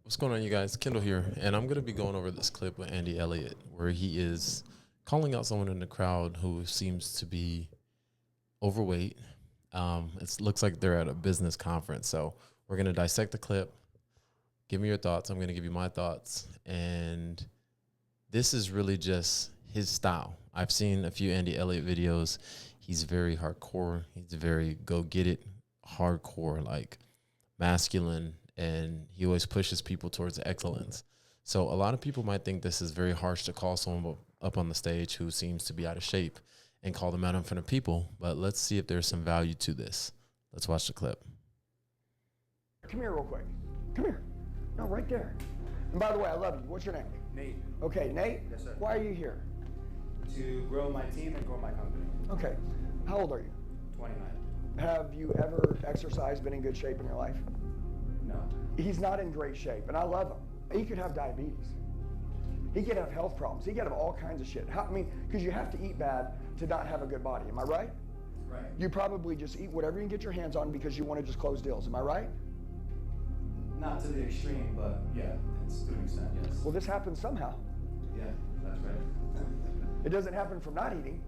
What's going on, you guys? Kendall here, and I'm going to be going over this clip with Andy Elliott where he is calling out someone in the crowd who seems to be overweight. It looks like they're at a business conference, so we're going to dissect the clip. Give me your thoughts. I'm going to give you my thoughts, and this is really just his style. I've seen a few Andy Elliott videos. He's very hardcore. He's very go get it, hardcore, like masculine, and he always pushes people towards excellence. So a lot of people might think this is very harsh to call someone up on the stage who seems to be out of shape and call them out in front of people. But let's see if there's some value to this. Let's watch the clip. Come here real quick. Come here. No, right there. And by the way, I love you. What's your name? Nate. Okay, Nate? Yes, sir. Why are you here? To grow my team and grow my company. Okay. How old are you? 29. Have you ever exercised, been in good shape in your life? No. He's not in great shape, and I love him. He could have diabetes. He could have health problems. He could have all kinds of shit. Because you have to eat bad to not have a good body. Am I right? Right. You probably just eat whatever you can get your hands on because you want to just close deals. Am I right? Not to the extreme, but yeah, it's to an extent, yes. Well, this happens somehow. Yeah, that's right. It doesn't happen from not eating.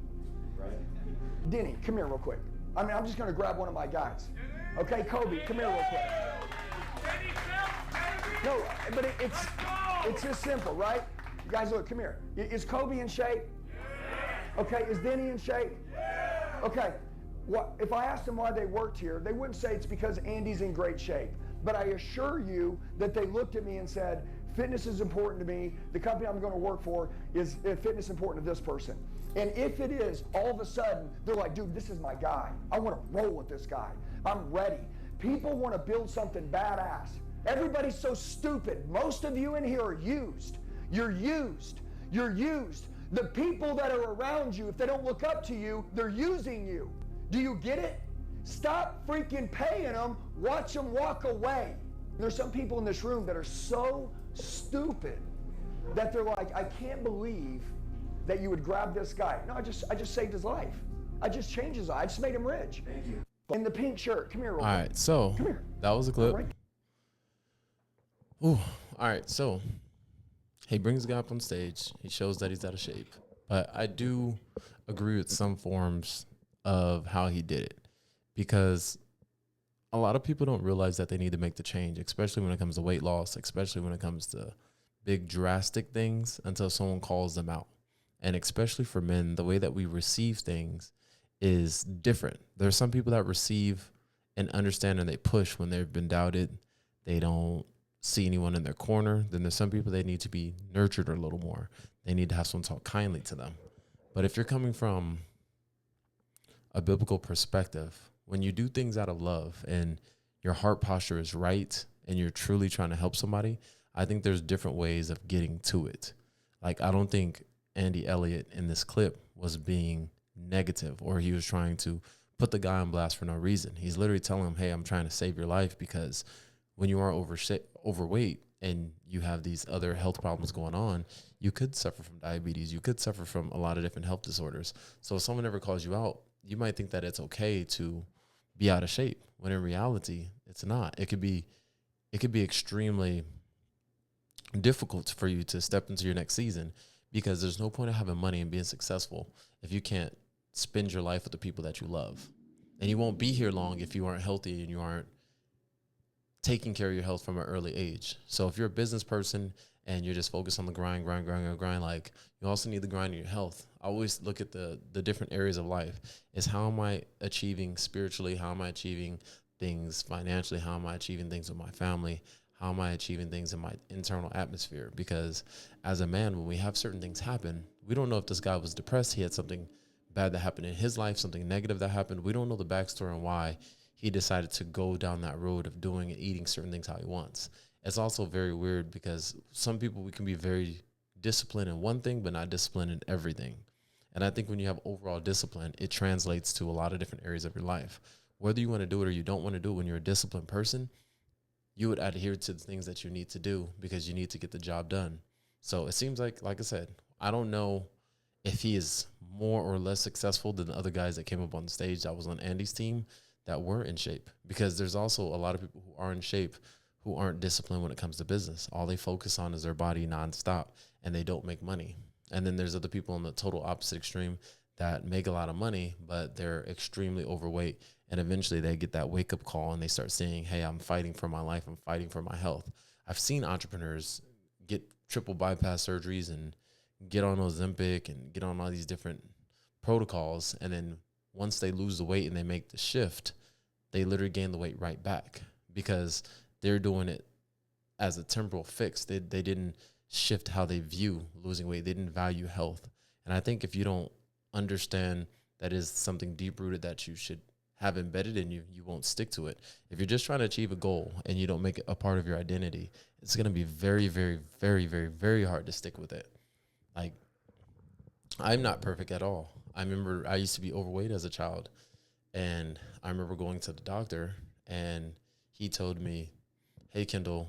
Right. Denny, come here real quick. I'm just going to grab one of my guys. Okay, Kobe, come here real quick. No, but it's just simple, right? You guys, look, come here. Is Kobe in shape? Okay, is Denny in shape? Okay, if I asked them why they worked here, they wouldn't say it's because Andy's in great shape. But I assure you that they looked at me and said, fitness is important to me. The company I'm going to work for is fitness important to this person. And if it is, all of a sudden, they're like, dude, this is my guy. I want to roll with this guy. I'm ready. People want to build something badass. Everybody's so stupid. Most of you in here are used. You're used. You're used. The people that are around you, if they don't look up to you, they're using you. Do you get it? Stop freaking paying them. Watch them walk away. There's some people in this room that are so stupid that they're like, I can't believe that you would grab this guy. No, I just saved his life. I just changed his life. I just made him rich. Thank you. In the pink shirt. Come here real All quick. right, so Come here. that was a clip. Right. Ooh, all right, so he brings the guy up on stage. He shows that he's out of shape. But I do agree with some forms of how he did it, because a lot of people don't realize that they need to make the change, especially when it comes to weight loss, especially when it comes to big drastic things, until someone calls them out. And especially for men, the way that we receive things is different. There are some people that receive and understand and they push when they've been doubted. They don't see anyone in their corner. Then there's some people that need to be nurtured a little more. They need to have someone talk kindly to them. But if you're coming from a biblical perspective, when you do things out of love and your heart posture is right and you're truly trying to help somebody, I think there's different ways of getting to it. Like, I don't think Andy Elliott in this clip was being negative or he was trying to put the guy on blast for no reason. He's literally telling him, hey, I'm trying to save your life, because when you are overweight and you have these other health problems going on, you could suffer from diabetes. You could suffer from a lot of different health disorders. So if someone ever calls you out, you might think that it's okay to be out of shape, when in reality, it's not. It could be extremely difficult for you to step into your next season, because there's no point of having money and being successful if you can't spend your life with the people that you love. And you won't be here long if you aren't healthy and you aren't taking care of your health from an early age. So if you're a business person and you're just focused on the grind, like, you also need the grind in your health. I always look at the different areas of life. Is how am I achieving spiritually? How am I achieving things financially? How am I achieving things with my family? How am I achieving things in my internal atmosphere? Because as a man, when we have certain things happen, we don't know if this guy was depressed. He had something bad that happened in his life, something negative that happened. We don't know the backstory on why he decided to go down that road of doing and eating certain things how he wants. It's also very weird because some people, we can be very disciplined in one thing, but not disciplined in everything. And I think when you have overall discipline, it translates to a lot of different areas of your life. Whether you want to do it or you don't want to do it, when you're a disciplined person, you would adhere to the things that you need to do because you need to get the job done. So it seems like I said, I don't know if he is more or less successful than the other guys that came up on the stage that was on Andy's team that were in shape, because there's also a lot of people who are in shape who aren't disciplined when it comes to business. All they focus on is their body nonstop, and they don't make money. And then there's other people on the total opposite extreme that make a lot of money, but they're extremely overweight. And eventually they get that wake up call and they start saying, hey, I'm fighting for my life. I'm fighting for my health. I've seen entrepreneurs get triple bypass surgeries and get on Ozempic and get on all these different protocols. And then once they lose the weight and they make the shift, they literally gain the weight right back because they're doing it as a temporal fix. They didn't shift how they view losing weight. They didn't value health. And I think if you don't understand that is something deep rooted that you should have embedded in you, you won't stick to it. If you're just trying to achieve a goal and you don't make it a part of your identity, it's going to be very, very, very, very, very hard to stick with it. Like, I'm not perfect at all. I remember I used to be overweight as a child, and I remember going to the doctor and he told me, hey, Kendall,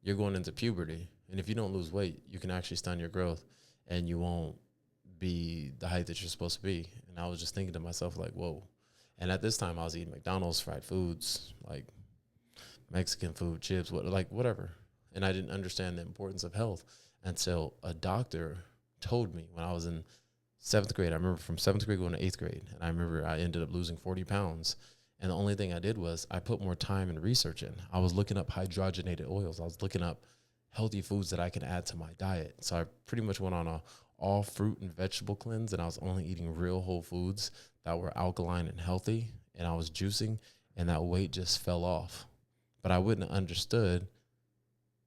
you're going into puberty. And if you don't lose weight, you can actually stunt your growth and you won't be the height that you're supposed to be. And I was just thinking to myself, like, whoa. And at this time I was eating McDonald's, fried foods, like Mexican food, chips, whatever. And I didn't understand the importance of health until a doctor told me when I was in 7th grade. I remember from 7th grade going to 8th grade. And I remember I ended up losing 40 pounds. And the only thing I did was I put more time and research in. I was looking up hydrogenated oils. I was looking up healthy foods that I can add to my diet. So I pretty much went on a all fruit and vegetable cleanse, and I was only eating real whole foods that were alkaline and healthy, and I was juicing, and that weight just fell off. But I wouldn't have understood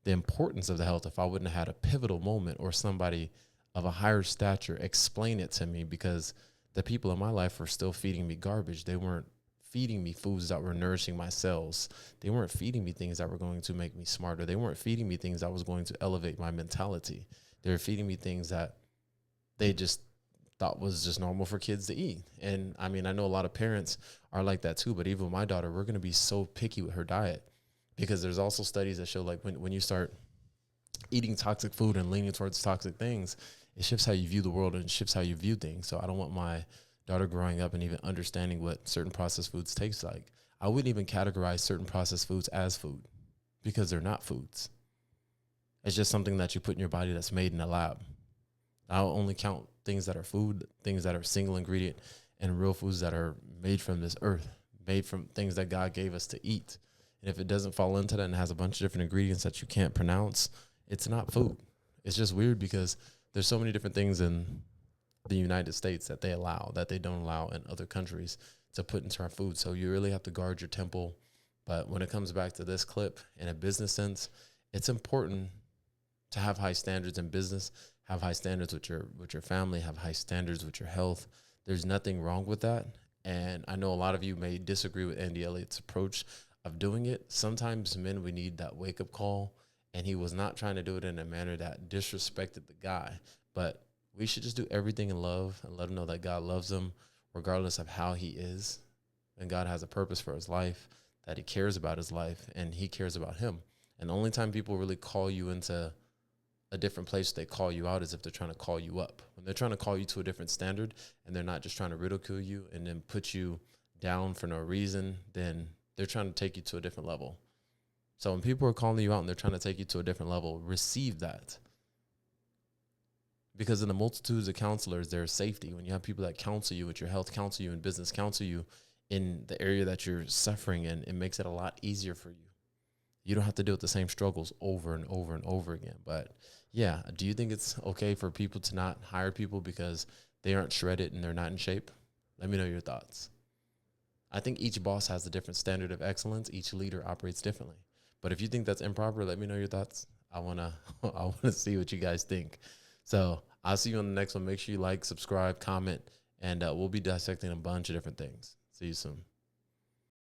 the importance of the health if I wouldn't have had a pivotal moment or somebody of a higher stature explain it to me, because the people in my life were still feeding me garbage. They weren't feeding me foods that were nourishing my cells. They weren't feeding me things that were going to make me smarter. They weren't feeding me things that was going to elevate my mentality. They were feeding me things that they just thought was just normal for kids to eat. And I mean, I know a lot of parents are like that too, but even with my daughter, we're going to be so picky with her diet, because there's also studies that show like when you start eating toxic food and leaning towards toxic things, it shifts how you view the world and shifts how you view things. So I don't want my daughter growing up and even understanding what certain processed foods taste like. I wouldn't even categorize certain processed foods as food, because they're not foods. It's just something that you put in your body that's made in a lab. I'll only count things that are food, things that are single ingredient, and real foods that are made from this earth, made from things that God gave us to eat. And if it doesn't fall into that and has a bunch of different ingredients that you can't pronounce, it's not food. It's just weird because there's so many different things in the United States that they allow, that they don't allow in other countries to put into our food. So you really have to guard your temple. But when it comes back to this clip, in a business sense, it's important to have high standards in business, have high standards with your family, have high standards with your health. There's nothing wrong with that. And I know a lot of you may disagree with Andy Elliott's approach of doing it. Sometimes men, we need that wake up call. And he was not trying to do it in a manner that disrespected the guy, but we should just do everything in love and let him know that God loves him regardless of how he is. And God has a purpose for his life, that he cares about his life and he cares about him. And the only time people really call you into a different place, they call you out, is if they're trying to call you up. When they're trying to call you to a different standard and they're not just trying to ridicule you and then put you down for no reason, then they're trying to take you to a different level. So when people are calling you out and they're trying to take you to a different level, receive that. Because in the multitudes of counselors, there's safety. When you have people that counsel you with your health, counsel you in business, counsel you in the area that you're suffering in, it makes it a lot easier for you. You don't have to deal with the same struggles over and over and over again. But yeah, do you think it's okay for people to not hire people because they aren't shredded and they're not in shape? Let me know your thoughts. I think each boss has a different standard of excellence. Each leader operates differently. But if you think that's improper, let me know your thoughts. I wanna see what you guys think. So I'll see you on the next one. Make sure you like, subscribe, comment, and we'll be dissecting a bunch of different things. See you soon.